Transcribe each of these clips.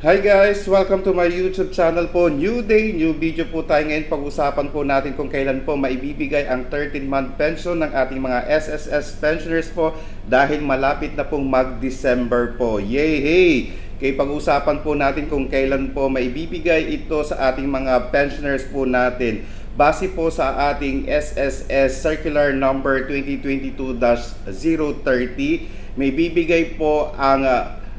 Hi guys! Welcome to my YouTube channel po. New day, new video po tayo ngayon. Pag-usapan po natin kung kailan po maibibigay ang 13-month pension ng ating mga SSS pensioners po dahil malapit na pong mag-December po. Yay! Hey! Kaya pag-usapan po natin kung kailan po maibibigay ito sa ating mga pensioners po natin. Base po sa ating SSS Circular Number 2022-030, may bibigay po ang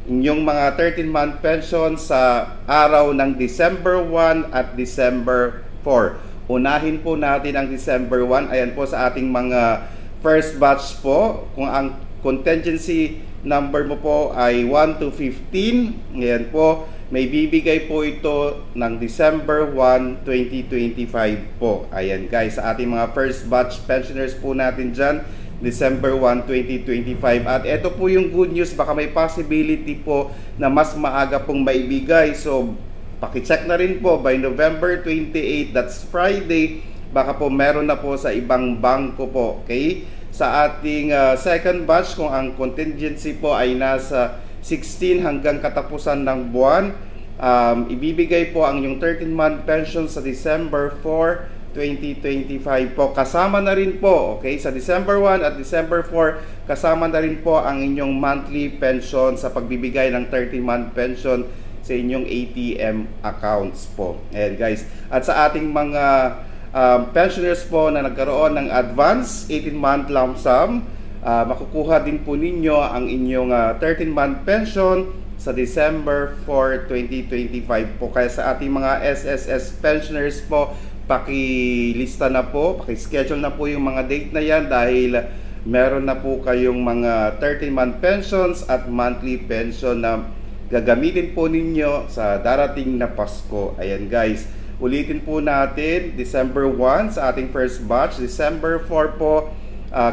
inyong mga 13-month pension sa araw ng December 1 at December 4. Unahin po natin ang December 1. Ayan po sa ating mga first batch po. Kung ang contingency number mo po ay 1 to 15, ayan po, may bibigay po ito ng December 1, 2025 po. Ayan guys, sa ating mga first batch pensioners po natin dyan, December 1, 2025. At ito po yung good news, baka may possibility po na mas maaga pong maibigay. So, pakicheck na rin po by November 28, that's Friday, baka po meron na po sa ibang bangko po. Okay? Sa ating second batch, kung ang contingency po ay nasa 16 hanggang katapusan ng buwan, ibibigay po ang yung 13-month pension sa December 4, 2025 po. Kasama na rin po, okay, sa December 1 at December 4, kasama na rin po ang inyong monthly pension sa pagbibigay ng 13-month pension sa inyong ATM accounts po. Ayan guys. At sa ating mga pensioners po na nagkaroon ng advance 18-month lump sum, makukuha din po ninyo ang inyong 13-month pension sa December 4, 2025 po. Kaya sa ating mga SSS pensioners po, pakilista na po, pakischedule na po yung mga date na yan dahil meron na po kayong mga 13-month pensions at monthly pension na gagamitin po ninyo sa darating na Pasko. Ayan guys, ulitin po natin, December 1 sa ating first batch, December 4 po,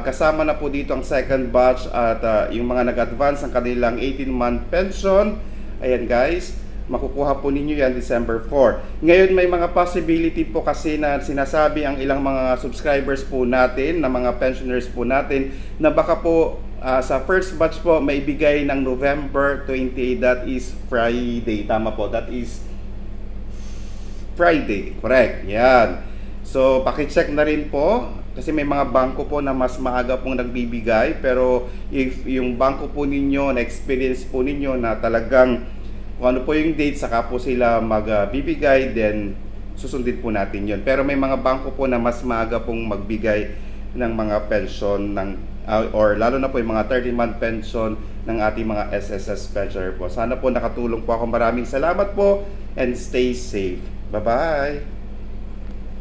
kasama na po dito ang second batch at yung mga nag-advance ng kanilang 18-month pension. Ayan guys, makukuha po ninyo yan December 4. Ngayon may mga possibility po kasi na sinasabi ang ilang mga subscribers po natin, na mga pensioners po natin, na baka po sa first batch po maibigay ng November 28, that is Friday. Tama po, that is Friday. Correct. Yan. So, pakicheck na rin po kasi may mga bangko po na mas maaga pong nagbibigay, pero if yung bangko po ninyo, na experience po ninyo na talagang kung ano po yung date, saka po sila magbibigay, then susundin po natin yon. Pero may mga bangko po na mas maaga pong magbigay ng mga pension ng, or lalo na po yung mga 13-month pension ng ating mga SSS pensioner po. Sana po nakatulong po ako. Maraming salamat po and stay safe. Bye-bye!